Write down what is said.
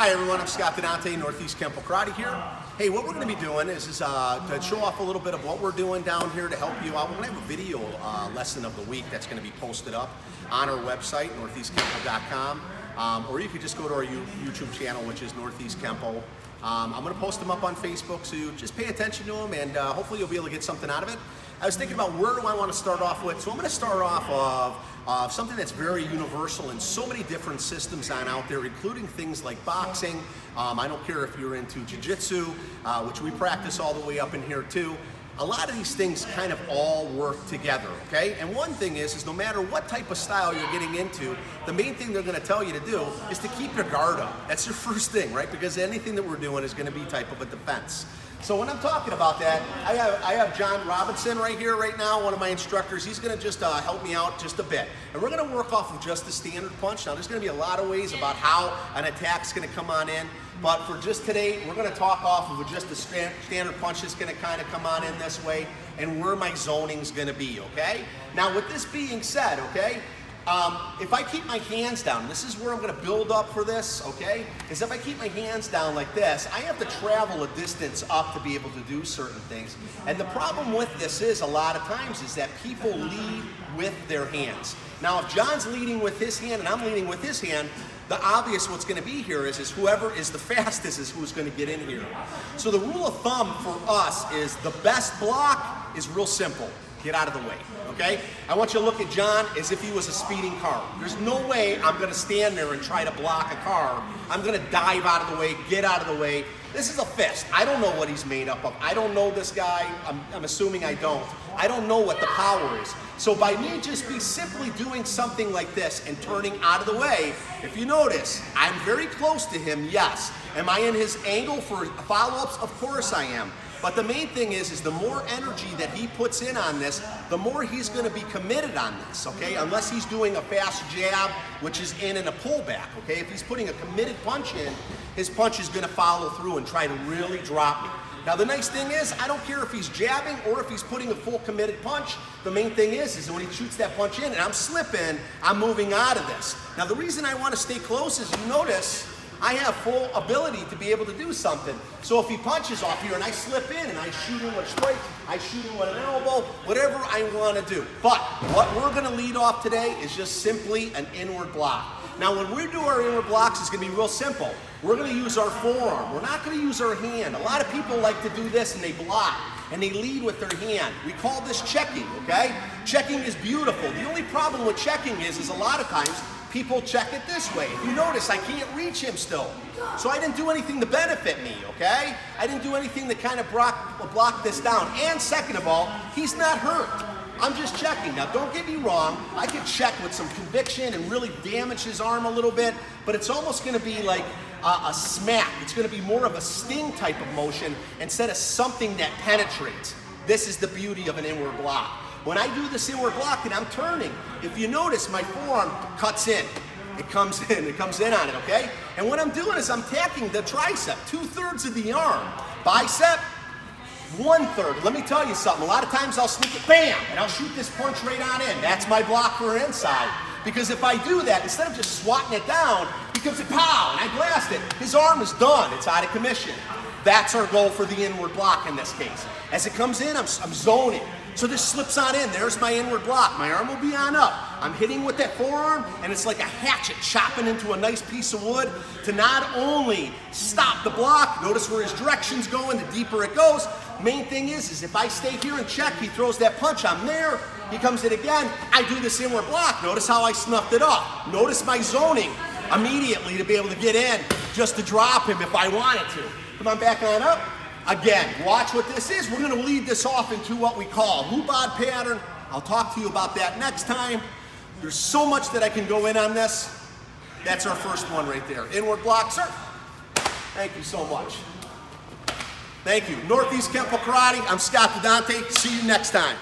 Hi everyone, I'm Scott DaDante, Northeast Kempo Karate here. Hey, what we're going to be doing is to show off a little bit of what we're doing down here to help you out. We're going to have a video lesson of the week that's going to be posted up on our website, northeastkempo.com, or you could just go to our YouTube channel, which is Northeast Kempo. I'm going to post them up on Facebook, so you just pay attention to them, and hopefully you'll be able to get something out of it. I was thinking about where do I want to start off with, so I'm going to start off of something that's very universal in so many different systems out there, including things like boxing. I don't care if you're into jiu-jitsu, which we practice all the way up in here too. A lot of these things kind of all work together, okay? And one thing is no matter what type of style you're getting into, the main thing they're gonna tell you to do is to keep your guard up. That's your first thing, right? Because anything that we're doing is gonna be type of a defense. So when I'm talking about that, I have John Robinson right here right now, one of my instructors. He's gonna just help me out just a bit. And we're gonna work off of just the standard punch. Now there's gonna be a lot of ways about how an attack's gonna come on in, but for just today, we're gonna talk off of just the standard punch that's gonna kind of come on in this way, and where my zoning's gonna be, okay? Now with this being said, okay, if I keep my hands down, this is where I'm going to build up for this, okay, is if I keep my hands down like this, I have to travel a distance up to be able to do certain things. And the problem with this is a lot of times is that people lead with their hands. Now if John's leading with his hand and I'm leading with his hand, the obvious what's going to be here is whoever is the fastest is who's going to get in here. So the rule of thumb for us is the best block is real simple. Get out of the way, okay? I want you to look at John as if he was a speeding car. There's no way I'm gonna stand there and try to block a car. I'm gonna dive out of the way, get out of the way. This is a fist. I don't know what he's made up of. I don't know this guy. I'm assuming I don't. I don't know what the power is. So by me just be simply doing something like this and turning out of the way, if you notice, I'm very close to him, yes. Am I in his angle for follow-ups? Of course I am. But the main thing is the more energy that he puts in on this, the more he's going to be committed on this, okay? Unless he's doing a fast jab, which is in and a pullback, okay? If he's putting a committed punch in, his punch is going to follow through and try to really drop me. Now the nice thing is, I don't care if he's jabbing or if he's putting a full committed punch. The main thing is when he shoots that punch in and I'm slipping, I'm moving out of this. Now the reason I want to stay close is you notice, I have full ability to be able to do something. So if he punches off here and I slip in and I shoot him with a straight, I shoot him with an elbow, whatever I want to do. But what we're going to lead off today is just simply an inward block. Now when we do our inward blocks, it's going to be real simple. We're going to use our forearm. We're not going to use our hand. A lot of people like to do this and they block and they lead with their hand. We call this checking, okay? Checking is beautiful. The only problem with checking is a lot of times people check it this way. If you notice, I can't reach him still. So I didn't do anything to benefit me, okay? I didn't do anything to kind of block this down. And second of all, he's not hurt. I'm just checking. Now don't get me wrong, I could check with some conviction and really damage his arm a little bit, but it's almost gonna be like a smack. It's gonna be more of a sting type of motion instead of something that penetrates. This is the beauty of an inward block. When I do this inward block and I'm turning, if you notice my forearm cuts in. It comes in on it, okay? And what I'm doing is I'm tacking the tricep, 2/3 of the arm. Bicep, 1/3. Let me tell you something, a lot of times I'll sneak it, bam, and I'll shoot this punch right on in. That's my block for inside. Because if I do that, instead of just swatting it down, he comes in, pow, and I blast it. His arm is done, it's out of commission. That's our goal for the inward block in this case. As it comes in, I'm zoning. So this slips on in, there's my inward block. My arm will be on up. I'm hitting with that forearm, and it's like a hatchet chopping into a nice piece of wood to not only stop the block, notice where his direction's going, the deeper it goes. Main thing is if I stay here and check, he throws that punch, I'm there, he comes in again, I do this inward block. Notice how I snuffed it off. Notice my zoning immediately to be able to get in, just to drop him if I wanted to. Come on, back on up. Again, watch what this is. We're going to lead this off into what we call Mubad pattern. I'll talk to you about that next time. There's so much that I can go in on this. That's our first one right there. Inward block, sir. Thank you so much. Thank you. Northeast Kempo Karate. I'm Scott DaDante. See you next time.